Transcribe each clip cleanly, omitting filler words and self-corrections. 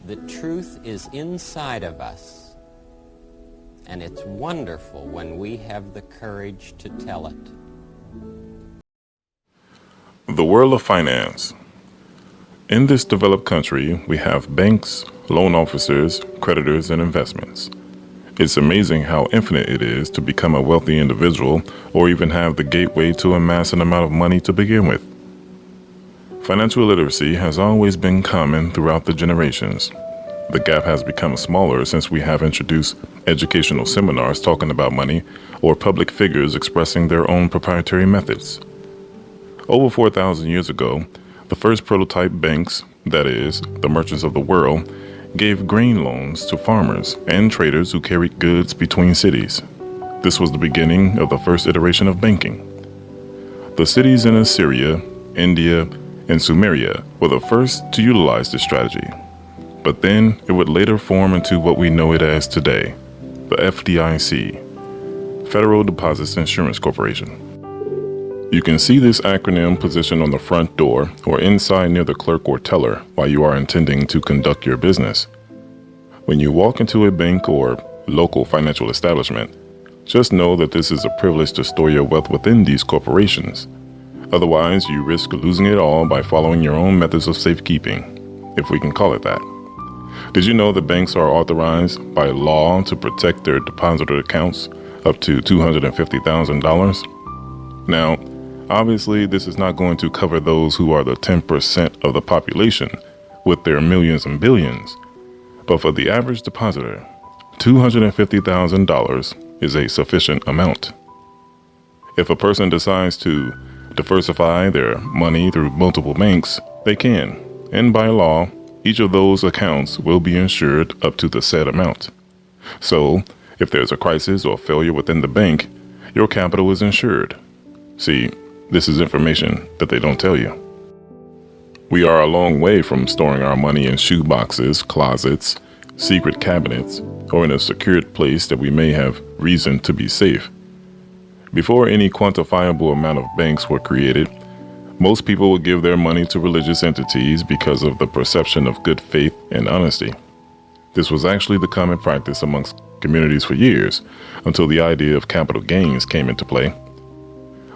The truth is inside of us, and it's wonderful when we have the courage to tell it. The world of finance. In this developed country, we have banks, loan officers, creditors, and investments. It's amazing how infinite it is to become a wealthy individual or even have the gateway to amass an amount of money to begin with. Financial literacy has always been common throughout the generations. The gap has become smaller since we have introduced educational seminars talking about money or public figures expressing their own proprietary methods. Over 4,000 years ago, the first prototype banks, that is, the merchants of the world, gave grain loans to farmers and traders who carried goods between cities. This was the beginning of the first iteration of banking. The cities in Assyria, India, and Sumeria were the first to utilize this strategy. But then it would later form into what we know it as today, the FDIC, Federal Deposits Insurance Corporation. You can see this acronym positioned on the front door or inside near the clerk or teller while you are intending to conduct your business. When you walk into a bank or local financial establishment, just know that this is a privilege to store your wealth within these corporations. Otherwise, you risk losing it all by following your own methods of safekeeping, if we can call it that. Did you know that banks are authorized by law to protect their depositor accounts up to $250,000? Now, obviously, this is not going to cover those who are the 10% of the population with their millions and billions. But for the average depositor, $250,000 is a sufficient amount. If a person decides to diversify their money through multiple banks, they can, and by law, each of those accounts will be insured up to the said amount. So, if there's a crisis or failure within the bank, your capital is insured. See, this is information that they don't tell you. We are a long way from storing our money in shoe boxes, closets, secret cabinets, or in a secured place that we may have reason to be safe. Before any quantifiable amount of banks were created, most people would give their money to religious entities because of the perception of good faith and honesty. This was actually the common practice amongst communities for years, until the idea of capital gains came into play.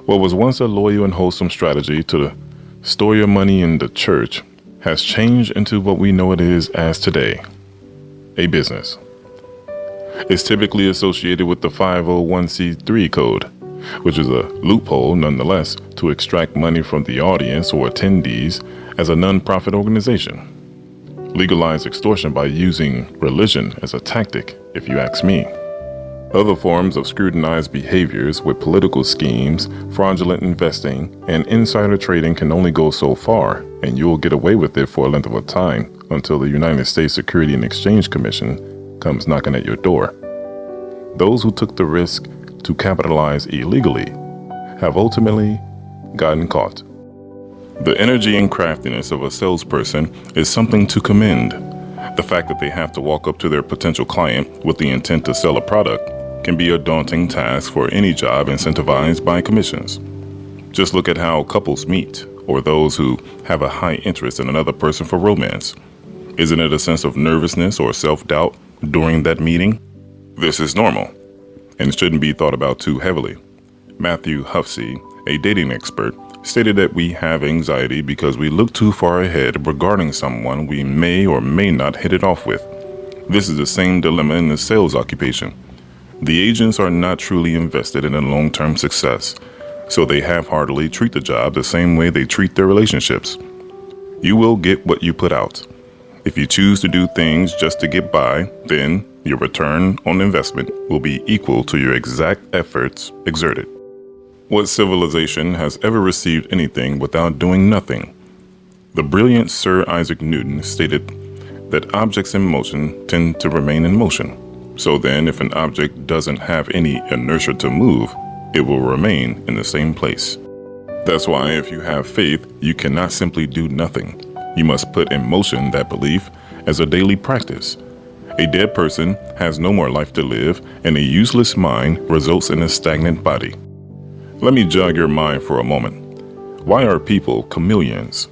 What was once a loyal and wholesome strategy to store your money in the church has changed into what we know it is as today, a business. It's typically associated with the 501c3 code, which is a loophole nonetheless to extract money from the audience or attendees as a non-profit organization. Legalized extortion by using religion as a tactic, if you ask me. Other forms of scrutinized behaviors with political schemes, fraudulent investing, and insider trading can only go so far, and you'll get away with it for a length of a time until the United States Securities and Exchange Commission comes knocking at your door. Those who took the risk to capitalize illegally have ultimately gotten caught. The energy and craftiness of a salesperson is something to commend. The fact that they have to walk up to their potential client with the intent to sell a product can be a daunting task for any job incentivized by commissions. Just look at how couples meet, or those who have a high interest in another person for romance. Isn't it a sense of nervousness or self-doubt during that meeting? This is normal, and shouldn't be thought about too heavily. Matthew Huffsey, a dating expert, stated that we have anxiety because we look too far ahead regarding someone we may or may not hit it off with. This is the same dilemma in the sales occupation. The agents are not truly invested in a long-term success, so they half-heartedly treat the job the same way they treat their relationships. You will get what you put out. If you choose to do things just to get by, then your return on investment will be equal to your exact efforts exerted. What civilization has ever received anything without doing nothing? The brilliant Sir Isaac Newton stated that objects in motion tend to remain in motion. So then, if an object doesn't have any inertia to move, it will remain in the same place. That's why if you have faith, you cannot simply do nothing. You must put in motion that belief as a daily practice. A dead person has no more life to live, and a useless mind results in a stagnant body. Let me jog your mind for a moment. Why are people chameleons?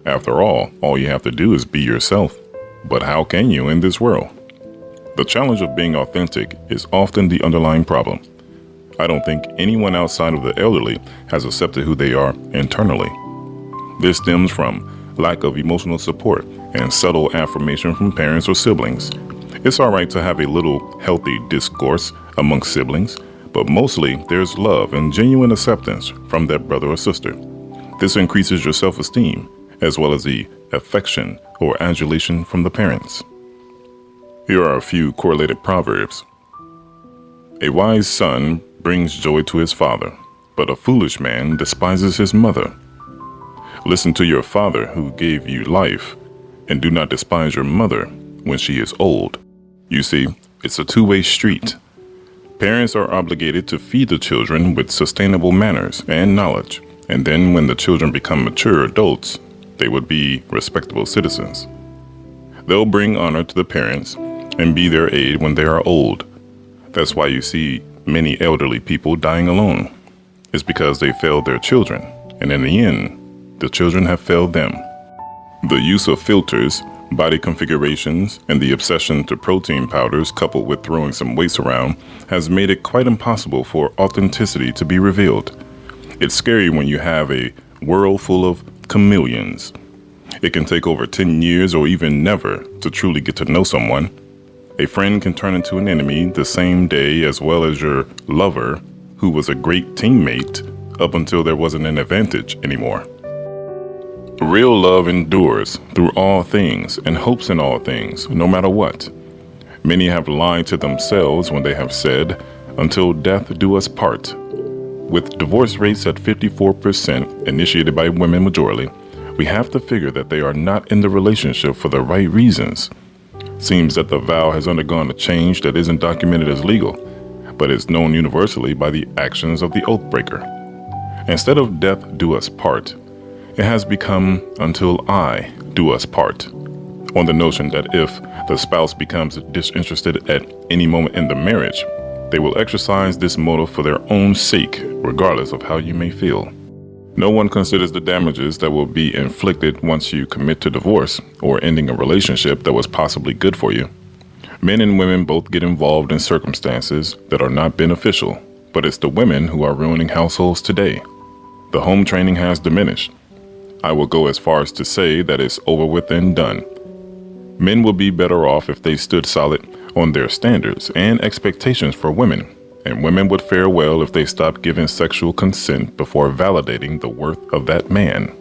After all you have to do is be yourself. But how can you in this world? The challenge of being authentic is often the underlying problem. I don't think anyone outside of the elderly has accepted who they are internally. This stems from lack of emotional support and subtle affirmation from parents or siblings. It's all right to have a little healthy discourse amongst siblings, but mostly there's love and genuine acceptance from that brother or sister. This increases your self-esteem, as well as the affection or adulation from the parents. Here are a few correlated proverbs. A wise son brings joy to his father, but a foolish man despises his mother. Listen to your father who gave you life, and do not despise your mother when she is old. You see, it's a two-way street. Parents are obligated to feed the children with sustainable manners and knowledge, and then when the children become mature adults, they would be respectable citizens. They'll bring honor to the parents and be their aid when they are old. That's why you see many elderly people dying alone. It's because they failed their children, and in the end, the children have failed them. The use of filters, body configurations, and the obsession to protein powders coupled with throwing some weights around has made it quite impossible for authenticity to be revealed. It's scary when you have a world full of chameleons. It can take over 10 years or even never to truly get to know someone. A friend can turn into an enemy the same day, as well as your lover, who was a great teammate up until there wasn't an advantage anymore. Real love endures through all things and hopes in all things, no matter what. Many have lied to themselves when they have said, "Until death do us part." With divorce rates at 54% initiated by women majorly, we have to figure that they are not in the relationship for the right reasons. Seems that the vow has undergone a change that isn't documented as legal, but is known universally by the actions of the oath breaker. Instead of "death do us part," it has become "until I do us part," on the notion that if the spouse becomes disinterested at any moment in the marriage, they will exercise this motive for their own sake, regardless of how you may feel. No one considers the damages that will be inflicted once you commit to divorce or ending a relationship that was possibly good for you. Men and women both get involved in circumstances that are not beneficial, but it's the women who are ruining households today. The home training has diminished. I will go as far as to say that it's over with and done. Men would be better off if they stood solid on their standards and expectations for women, and women would fare well if they stopped giving sexual consent before validating the worth of that man.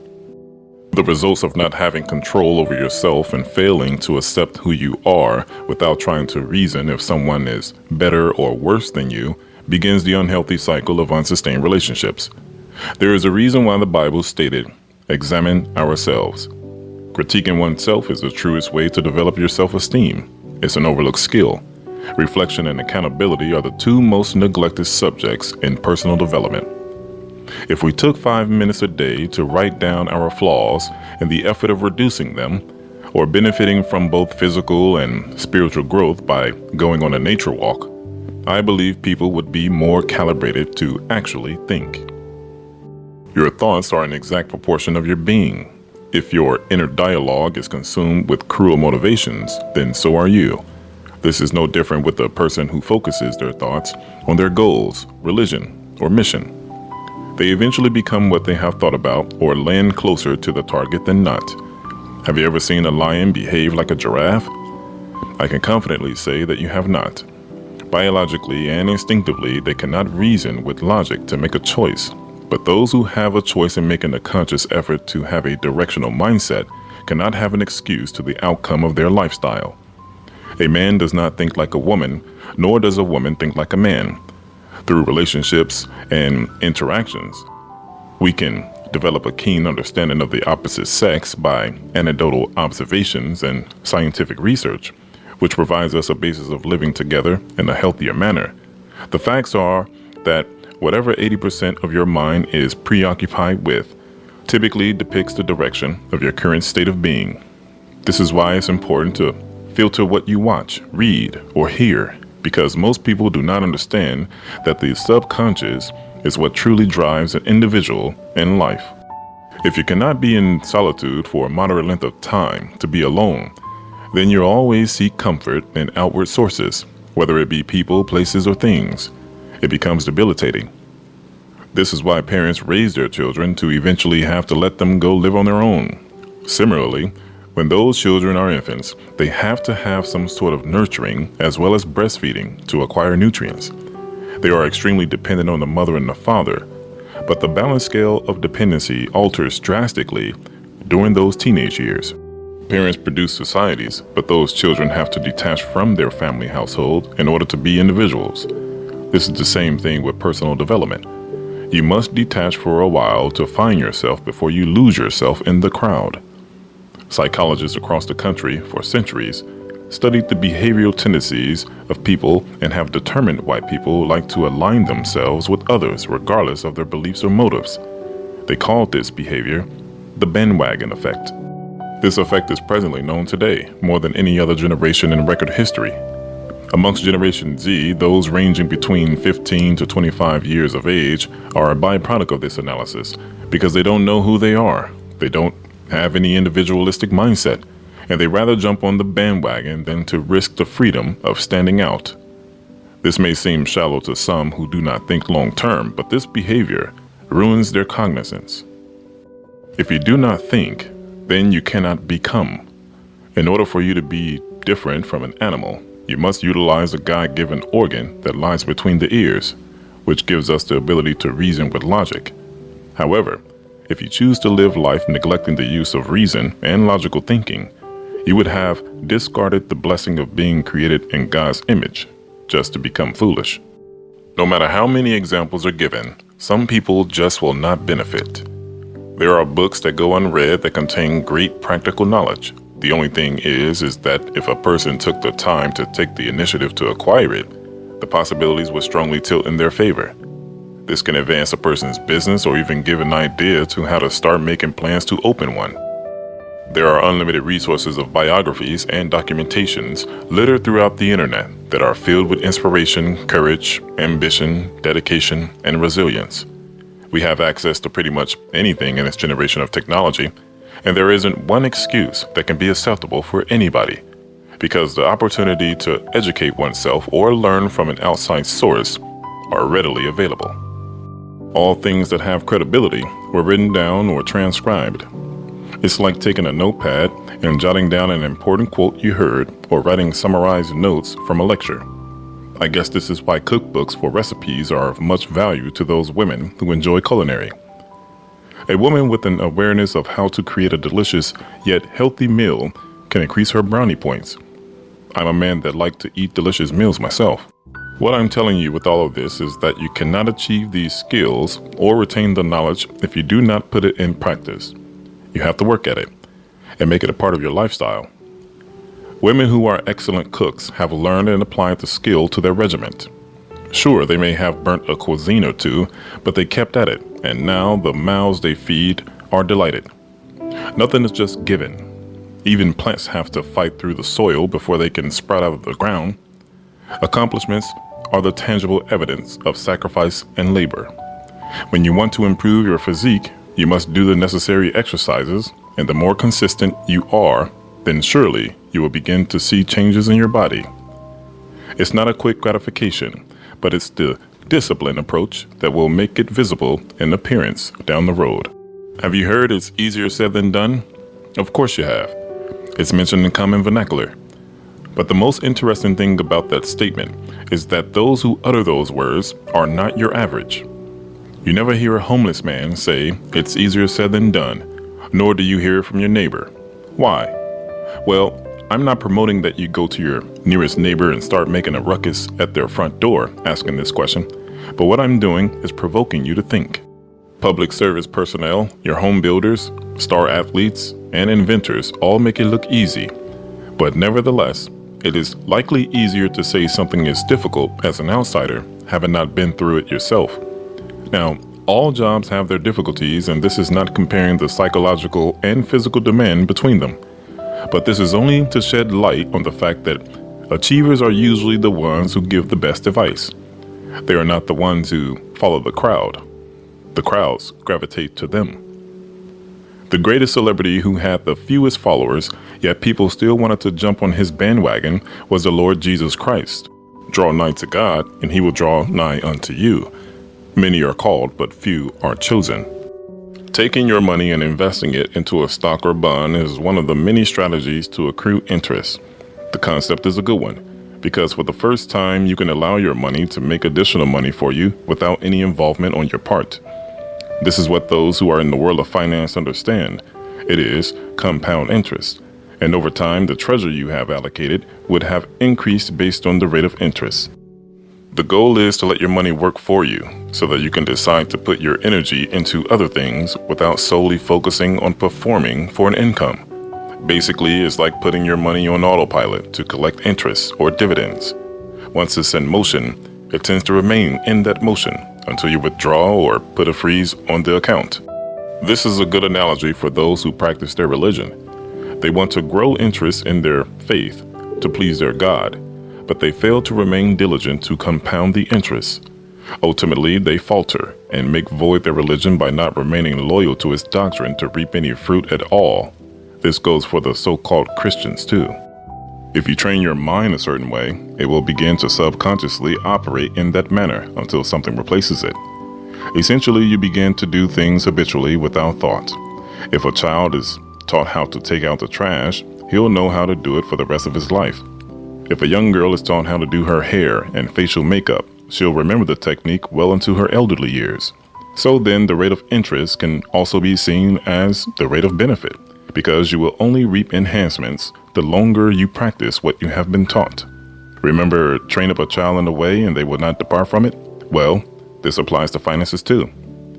The results of not having control over yourself and failing to accept who you are without trying to reason if someone is better or worse than you begins the unhealthy cycle of unsustained relationships. There is a reason why the Bible stated, "Examine ourselves." Critiquing oneself is the truest way to develop your self-esteem. It's an overlooked skill. Reflection and accountability are the two most neglected subjects in personal development. If we took 5 minutes a day to write down our flaws in the effort of reducing them, or benefiting from both physical and spiritual growth by going on a nature walk, I believe people would be more calibrated to actually think. Your thoughts are an exact proportion of your being. If your inner dialogue is consumed with cruel motivations, then so are you. This is no different with the person who focuses their thoughts on their goals, religion, or mission. They eventually become what they have thought about or land closer to the target than not. Have you ever seen a lion behave like a giraffe? I can confidently say that you have not. Biologically and instinctively, they cannot reason with logic to make a choice. But those who have a choice in making a conscious effort to have a directional mindset cannot have an excuse to the outcome of their lifestyle. A man does not think like a woman, nor does a woman think like a man. Through relationships and interactions, we can develop a keen understanding of the opposite sex by anecdotal observations and scientific research, which provides us a basis of living together in a healthier manner. The facts are that whatever 80% of your mind is preoccupied with typically depicts the direction of your current state of being. This is why it's important to filter what you watch, read, or hear, because most people do not understand that the subconscious is what truly drives an individual in life. If you cannot be in solitude for a moderate length of time to be alone, then you always seek comfort in outward sources, whether it be people, places, or things. It becomes debilitating. This is why parents raise their children to eventually have to let them go live on their own. Similarly, when those children are infants, they have to have some sort of nurturing as well as breastfeeding to acquire nutrients. They are extremely dependent on the mother and the father, but the balance scale of dependency alters drastically during those teenage years. Parents produce societies, but those children have to detach from their family household in order to be individuals. This is the same thing with personal development. You must detach for a while to find yourself before you lose yourself in the crowd. Psychologists across the country for centuries studied the behavioral tendencies of people and have determined why people like to align themselves with others regardless of their beliefs or motives. They called this behavior the bandwagon effect. This effect is presently known today more than any other generation in record history. Amongst Generation Z, those ranging between 15 to 25 years of age are a byproduct of this analysis because they don't know who they are. They don't have any individualistic mindset, and they rather jump on the bandwagon than to risk the freedom of standing out. This may seem shallow to some who do not think long term, but this behavior ruins their cognizance. If you do not think, then you cannot become. In order for you to be different from an animal, you must utilize a God-given organ that lies between the ears, which gives us the ability to reason with logic. However, if you choose to live life neglecting the use of reason and logical thinking, you would have discarded the blessing of being created in God's image just to become foolish. No matter how many examples are given, some people just will not benefit. There are books that go unread that contain great practical knowledge. The only thing is that if a person took the time to take the initiative to acquire it, the possibilities would strongly tilt in their favor. This can advance a person's business or even give an idea to how to start making plans to open one. There are unlimited resources of biographies and documentations littered throughout the internet that are filled with inspiration, courage, ambition, dedication, and resilience. We have access to pretty much anything in this generation of technology, and there isn't one excuse that can be acceptable for anybody, because the opportunity to educate oneself or learn from an outside source are readily available. All things that have credibility were written down or transcribed. It's like taking a notepad and jotting down an important quote you heard or writing summarized notes from a lecture. I guess this is why cookbooks for recipes are of much value to those women who enjoy culinary. A woman with an awareness of how to create a delicious yet healthy meal can increase her brownie points. I'm a man that likes to eat delicious meals myself. What I'm telling you with all of this is that you cannot achieve these skills or retain the knowledge if you do not put it in practice. You have to work at it and make it a part of your lifestyle. Women who are excellent cooks have learned and applied the skill to their regiment. Sure, they may have burnt a cuisine or two, but they kept at it, and now the mouths they feed are delighted. Nothing is just given. Even plants have to fight through the soil before they can sprout out of the ground. Accomplishments are the tangible evidence of sacrifice and labor. When you want to improve your physique, you must do the necessary exercises, and the more consistent you are, then surely you will begin to see changes in your body. It's not a quick gratification, but it's the disciplined approach that will make it visible in appearance down the road. Have you heard it's easier said than done? Of course you have. It's mentioned in common vernacular. But the most interesting thing about that statement is that those who utter those words are not your average. You never hear a homeless man say, "It's easier said than done," nor do you hear it from your neighbor. Why? Well, I'm not promoting that you go to your nearest neighbor and start making a ruckus at their front door asking this question, but what I'm doing is provoking you to think. Public service personnel, your home builders, star athletes, and inventors all make it look easy, but nevertheless, it is likely easier to say something is difficult as an outsider, having not been through it yourself. Now, all jobs have their difficulties, and this is not comparing the psychological and physical demand between them. But this is only to shed light on the fact that achievers are usually the ones who give the best advice. They are not the ones who follow the crowd. The crowds gravitate to them. The greatest celebrity who had the fewest followers Yet people still wanted to jump on his bandwagon was the Lord Jesus Christ. Draw nigh to God, and he will draw nigh unto you. Many are called, but few are chosen. Taking your money and investing it into a stock or bond is one of the many strategies to accrue interest. The concept is a good one, because for the first time you can allow your money to make additional money for you without any involvement on your part. This is what those who are in the world of finance understand. It is compound interest. And over time, the treasure you have allocated would have increased based on the rate of interest. The goal is to let your money work for you so that you can decide to put your energy into other things without solely focusing on performing for an income. Basically, it's like putting your money on autopilot to collect interest or dividends. Once it's in motion, it tends to remain in that motion until you withdraw or put a freeze on the account. This is a good analogy for those who practice their religion. They want to grow interest in their faith to please their God, but they fail to remain diligent to compound the interest. Ultimately, they falter and make void their religion by not remaining loyal to its doctrine to reap any fruit at all. This goes for the so-called Christians too. If you train your mind a certain way, it will begin to subconsciously operate in that manner until something replaces it. Essentially, you begin to do things habitually without thought. If a child is taught how to take out the trash, he'll know how to do it for the rest of his life. If a young girl is taught how to do her hair and facial makeup, she'll remember the technique well into her elderly years. So then the rate of interest can also be seen as the rate of benefit, because you will only reap enhancements the longer you practice what you have been taught. Remember, train up a child in a way and they will not depart from it? Well, this applies to finances too.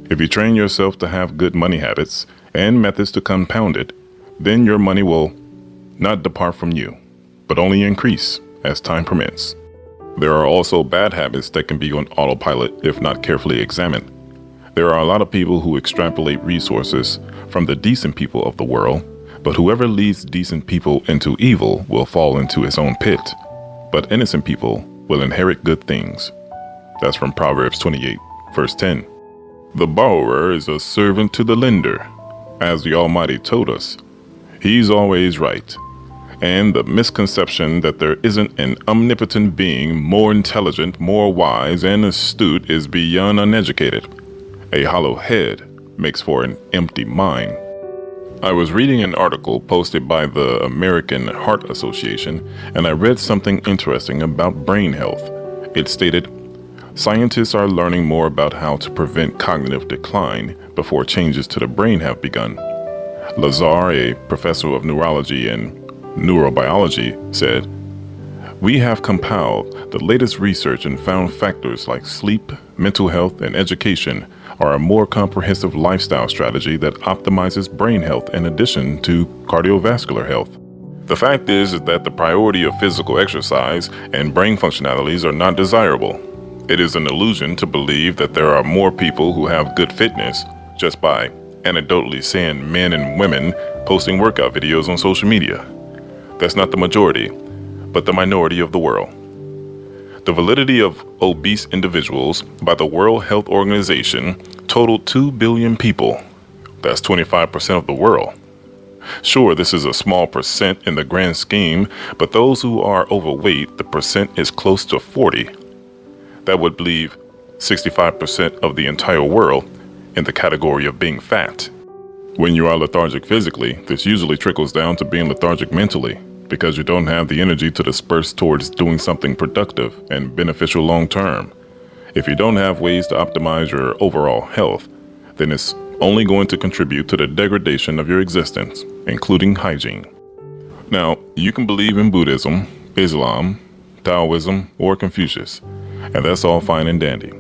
If you train yourself to have good money habits and methods to compound it, then your money will not depart from you, but only increase as time permits. There are also bad habits that can be on autopilot if not carefully examined. There are a lot of people who extrapolate resources from the decent people of the world, but whoever leads decent people into evil will fall into his own pit, but innocent people will inherit good things. That's from Proverbs 28, verse 10. The borrower is a servant to the lender. As the Almighty told us, He's always right. And the misconception that there isn't an omnipotent being more intelligent, more wise, and astute is beyond uneducated. A hollow head makes for an empty mind. I was reading an article posted by the American Heart Association, and I read something interesting about brain health. It stated, scientists are learning more about how to prevent cognitive decline before changes to the brain have begun. Lazar, a professor of neurology and neurobiology, said, "We have compiled the latest research and found factors like sleep, mental health, and education are a more comprehensive lifestyle strategy that optimizes brain health in addition to cardiovascular health." The fact is that the priority of physical exercise and brain functionalities are not desirable. It is an illusion to believe that there are more people who have good fitness just by anecdotally seeing men and women posting workout videos on social media. That's not the majority, but the minority of the world. The validity of obese individuals by the World Health Organization totaled 2 billion people. That's 25% of the world. Sure, this is a small percent in the grand scheme, but those who are overweight, the percent is close to 40. That would leave 65% of the entire world in the category of being fat. When you are lethargic physically, this usually trickles down to being lethargic mentally, because you don't have the energy to disperse towards doing something productive and beneficial long term. If you don't have ways to optimize your overall health, then it's only going to contribute to the degradation of your existence, including hygiene. Now, you can believe in Buddhism, Islam, Taoism, or Confucius, and that's all fine and dandy.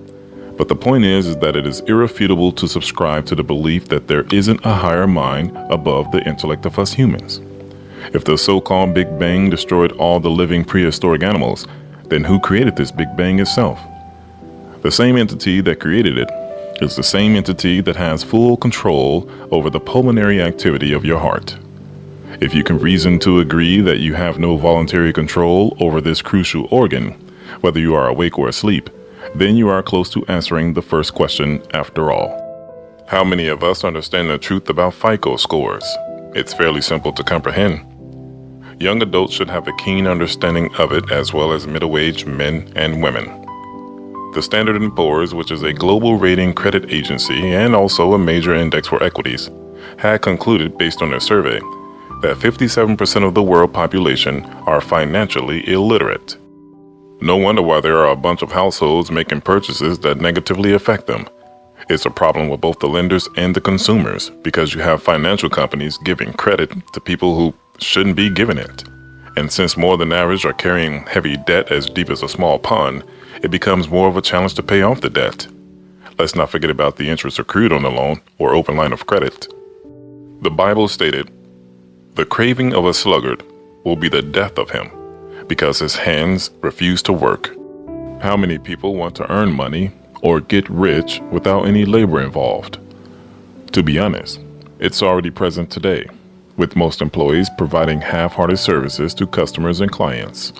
But the point is that it is irrefutable to subscribe to the belief that there isn't a higher mind above the intellect of us humans. If the so-called Big Bang destroyed all the living prehistoric animals, then who created this Big Bang itself? The same entity that created it is the same entity that has full control over the pulmonary activity of your heart. If you can reason to agree that you have no voluntary control over this crucial organ, whether you are awake or asleep, then you are close to answering the first question after all. How many of us understand the truth about FICO scores? It's fairly simple to comprehend. Young adults should have a keen understanding of it, as well as middle-aged men and women. The Standard & Poor's, which is a global rating credit agency and also a major index for equities, had concluded, based on their survey, that 57% of the world population are financially illiterate. No wonder why there are a bunch of households making purchases that negatively affect them. It's a problem with both the lenders and the consumers, because you have financial companies giving credit to people who shouldn't be giving it. And since more than average are carrying heavy debt as deep as a small pond, it becomes more of a challenge to pay off the debt. Let's not forget about the interest accrued on the loan or open line of credit. The Bible stated, "The craving of a sluggard will be the death of him, because his hands refuse to work." How many people want to earn money or get rich without any labor involved? To be honest, it's already present today, with most employees providing half-hearted services to customers and clients.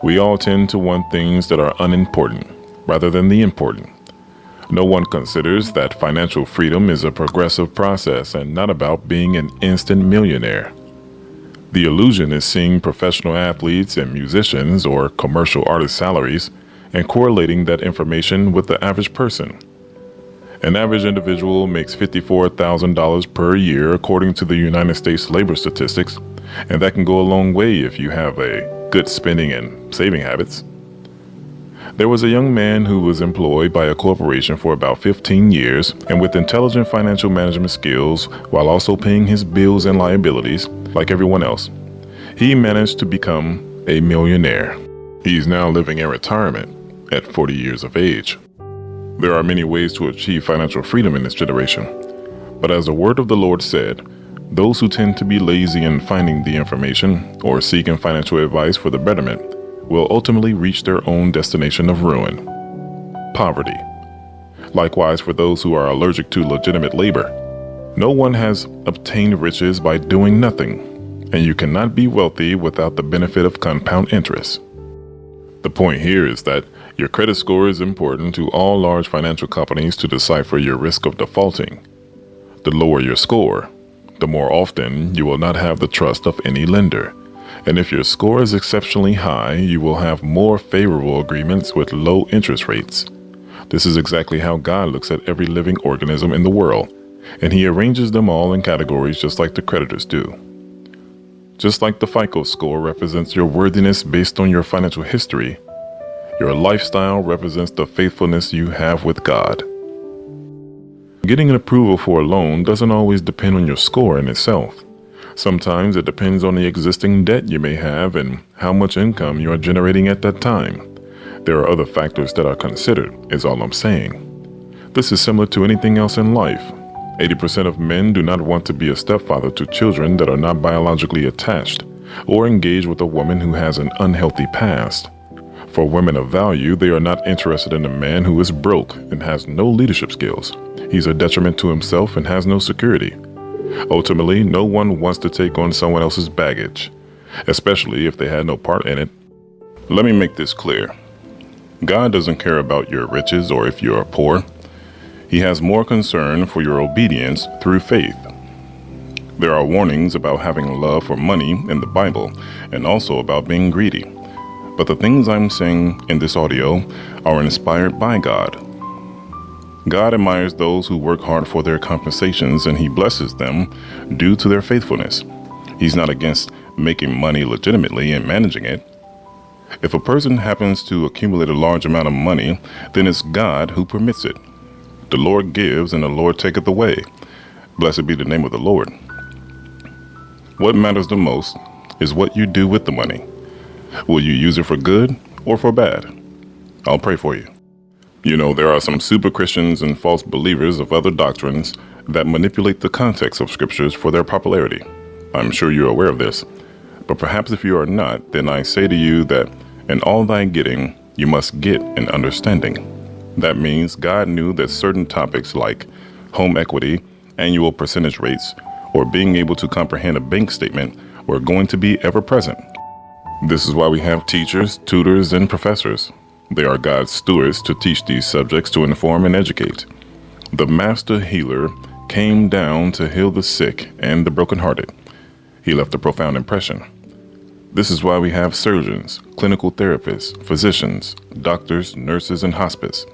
We all tend to want things that are unimportant rather than the important. No one considers that financial freedom is a progressive process and not about being an instant millionaire. The illusion is seeing professional athletes and musicians or commercial artist salaries and correlating that information with the average person. An average individual makes $54,000 per year according to the United States labor statistics, and that can go a long way if you have a good spending and saving habits. There was a young man who was employed by a corporation for about 15 years, and with intelligent financial management skills, while also paying his bills and liabilities like everyone else, he managed to become a millionaire. He's now living in retirement at 40 years of age. There are many ways to achieve financial freedom in this generation, but as the word of the Lord said, those who tend to be lazy in finding the information or seeking financial advice for the betterment will ultimately reach their own destination of ruin: poverty. Likewise, for those who are allergic to legitimate labor, no one has obtained riches by doing nothing, and you cannot be wealthy without the benefit of compound interest. The point here is that your credit score is important to all large financial companies to decipher your risk of defaulting. The lower your score, the more often you will not have the trust of any lender. And if your score is exceptionally high, you will have more favorable agreements with low interest rates. This is exactly how God looks at every living organism in the world, and He arranges them all in categories just like the creditors do. Just like the FICO score represents your worthiness based on your financial history, your lifestyle represents the faithfulness you have with God. Getting an approval for a loan doesn't always depend on your score in itself. Sometimes it depends on the existing debt you may have and how much income you are generating at that time. There are other factors that are considered, is all I'm saying. This is similar to anything else in life. 80% of men do not want to be a stepfather to children that are not biologically attached, or engage with a woman who has an unhealthy past. For women of value, they are not interested in a man who is broke and has no leadership skills. He's a detriment to himself and has no security. Ultimately, no one wants to take on someone else's baggage, especially if they had no part in it. Let me make this clear. God doesn't care about your riches or if you are poor. He has more concern for your obedience through faith. There are warnings about having love for money in the Bible and also about being greedy. But the things I'm saying in this audio are inspired by God. God admires those who work hard for their compensations, and He blesses them due to their faithfulness. He's not against making money legitimately and managing it. If a person happens to accumulate a large amount of money, then it's God who permits it. The Lord gives and the Lord taketh away. Blessed be the name of the Lord. What matters the most is what you do with the money. Will you use it for good or for bad? I'll pray for you. You know, there are some super Christians and false believers of other doctrines that manipulate the context of scriptures for their popularity. I'm sure you're aware of this. But perhaps if you are not, then I say to you that in all thy getting, you must get an understanding. That means God knew that certain topics like home equity, annual percentage rates, or being able to comprehend a bank statement were going to be ever present. This is why we have teachers, tutors, and professors. They are God's stewards to teach these subjects to inform and educate. The master healer came down to heal the sick and the brokenhearted. He left a profound impression. This is why we have surgeons, clinical therapists, physicians, doctors, nurses, and hospice.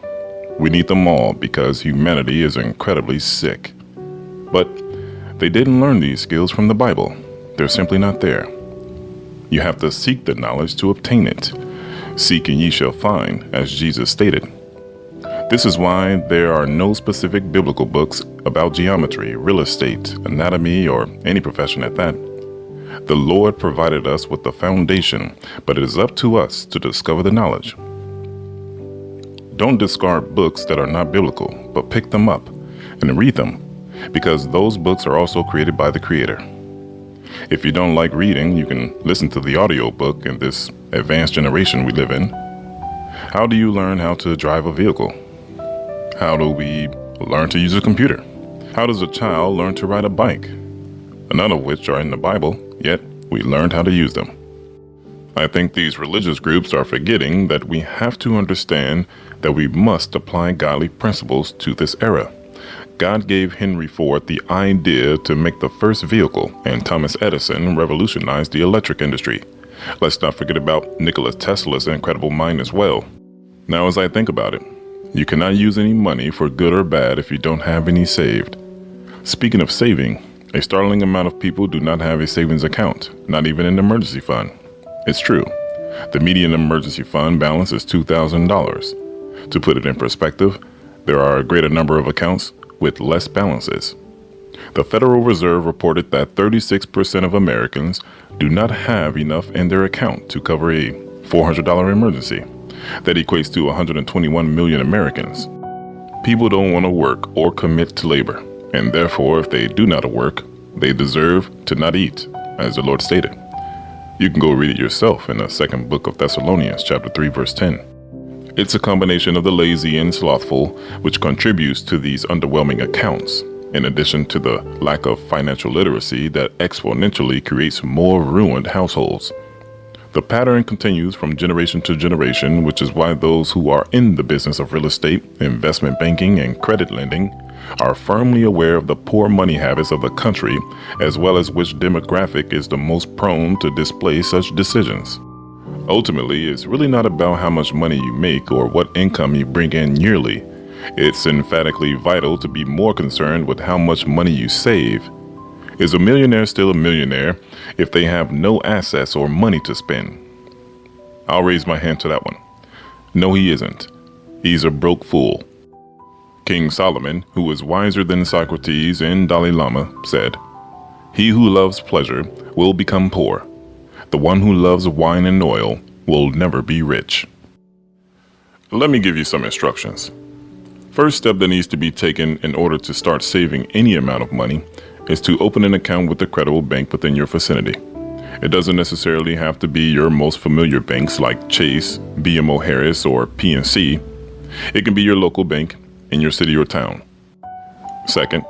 We need them all because humanity is incredibly sick. But they didn't learn these skills from the Bible. They're simply not there. You have to seek the knowledge to obtain it. Seek and ye shall find, as Jesus stated. This is why there are no specific biblical books about geometry, real estate, anatomy, or any profession at that. The Lord provided us with the foundation, but it is up to us to discover the knowledge. Don't discard books that are not biblical, but pick them up and read them, because those books are also created by the Creator. If you don't like reading, you can listen to the audiobook in this advanced generation we live in. How do you learn how to drive a vehicle? How do we learn to use a computer? How does a child learn to ride a bike? None of which are in the Bible, yet we learned how to use them. I think these religious groups are forgetting that we have to understand that we must apply godly principles to this era. God gave Henry Ford the idea to make the first vehicle, and Thomas Edison revolutionized the electric industry. Let's not forget about Nikola Tesla's incredible mind as well. Now, as I think about it, you cannot use any money for good or bad if you don't have any saved. Speaking of saving, a startling amount of people do not have a savings account, not even an emergency fund. It's true. The median emergency fund balance is $2,000. To put it in perspective, there are a greater number of accounts with less balances. The Federal Reserve reported that 36% of Americans do not have enough in their account to cover a $400 emergency. That equates to 121 million Americans. People don't want to work or commit to labor, and therefore, if they do not work, they deserve to not eat, as the Lord stated. You can go read it yourself in the second book of Thessalonians, chapter 3, verse 10. It's a combination of the lazy and slothful which contributes to these underwhelming accounts, in addition to the lack of financial literacy that exponentially creates more ruined households. The pattern continues from generation to generation, which is why those who are in the business of real estate, investment banking, and credit lending are firmly aware of the poor money habits of the country, as well as which demographic is the most prone to display such decisions. Ultimately, it's really not about how much money you make or what income you bring in yearly. It's emphatically vital to be more concerned with how much money you save. Is a millionaire still a millionaire if they have no assets or money to spend? I'll raise my hand to that one. No, he isn't. He's a broke fool. King Solomon, who was wiser than Socrates and Dalai Lama, said, "He who loves pleasure will become poor. The one who loves wine and oil will never be rich." Let me give you some instructions. First step that needs to be taken in order to start saving any amount of money is to open an account with a credible bank within your vicinity. It doesn't necessarily have to be your most familiar banks like Chase, BMO Harris, or PNC. It can be your local bank in your city or town. Second,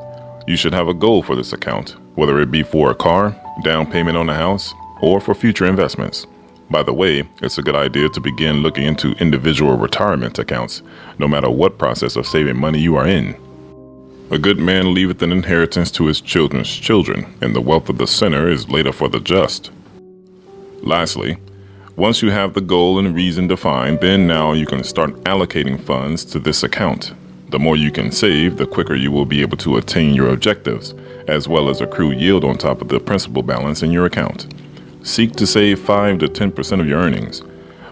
you should have a goal for this account, whether it be for a car, down payment on a house, or for future investments. By the way, it's a good idea to begin looking into individual retirement accounts, no matter what process of saving money you are in. A good man leaveth an inheritance to his children's children, and the wealth of the sinner is laid up for the just. Lastly, once you have the goal and reason defined, then now you can start allocating funds to this account. The more you can save, the quicker you will be able to attain your objectives, as well as accrue yield on top of the principal balance in your account. Seek to save 5 to 10% of your earnings.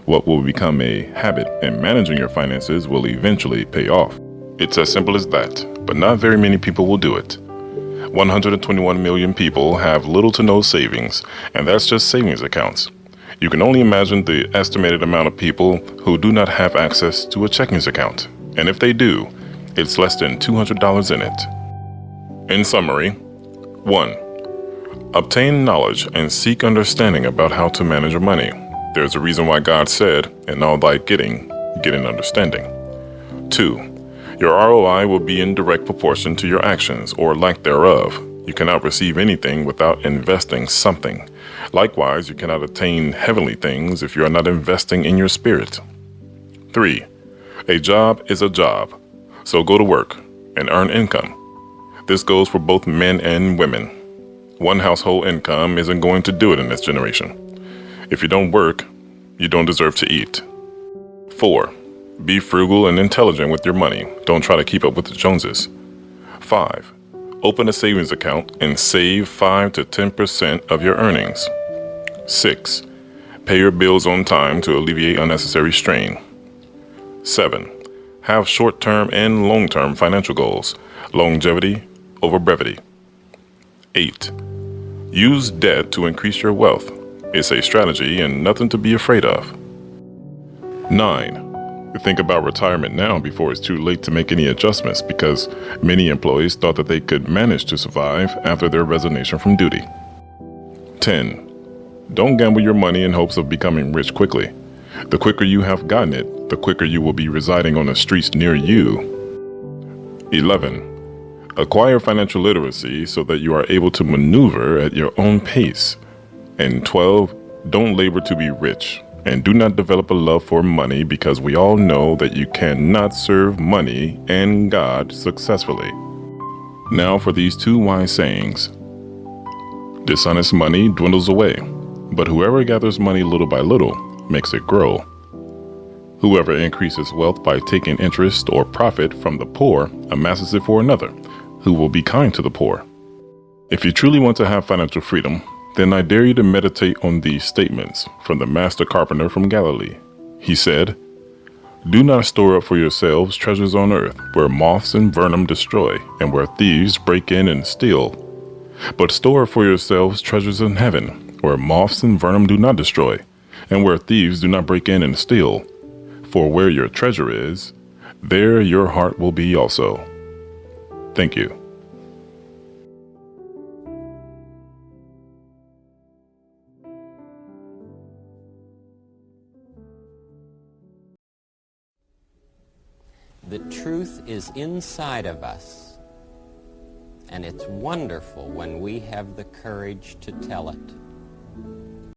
What will become a habit and managing your finances will eventually pay off. It's as simple as that, but not very many people will do it. 121 million people have little to no savings, and that's just savings accounts. You can only imagine the estimated amount of people who do not have access to a checking account, and if they do, it's less than $200 in it. In summary, 1. Obtain knowledge and seek understanding about how to manage your money. There's a reason why God said, "In all thy getting, get an understanding." 2. Your ROI will be in direct proportion to your actions or lack thereof. You cannot receive anything without investing something. Likewise, you cannot attain heavenly things if you are not investing in your spirit. 3. A job is a job, so go to work and earn income. This goes for both men and women. One household income isn't going to do it in this generation. If you don't work, you don't deserve to eat. 4. Be frugal and intelligent with your money. Don't try to keep up with the Joneses. 5. Open a savings account and save 5 to 10% of your earnings. 6. Pay your bills on time to alleviate unnecessary strain. 7. Have short-term and long-term financial goals. Longevity over brevity. 8. Use debt to increase your wealth. It's a strategy and nothing to be afraid of. 9. Think about retirement now before it's too late to make any adjustments, because many employees thought that they could manage to survive after their resignation from duty. 10. Don't gamble your money in hopes of becoming rich quickly. The quicker you have gotten it, the quicker you will be residing on the streets near you. 11. Acquire financial literacy so that you are able to maneuver at your own pace. And 12. Don't labor to be rich. And do not develop a love for money, because we all know that you cannot serve money and God successfully. Now for these 2 wise sayings. Dishonest money dwindles away, but whoever gathers money little by little makes it grow. Whoever increases wealth by taking interest or profit from the poor amasses it for another, who will be kind to the poor. If you truly want to have financial freedom, then I dare you to meditate on these statements from the master carpenter from Galilee. He said, "Do not store up for yourselves treasures on earth, where moths and vermin destroy, and where thieves break in and steal. But store up for yourselves treasures in heaven, where moths and vermin do not destroy, and where thieves do not break in and steal. For where your treasure is, there your heart will be also." Thank you. The truth is inside of us, and it's wonderful when we have the courage to tell it.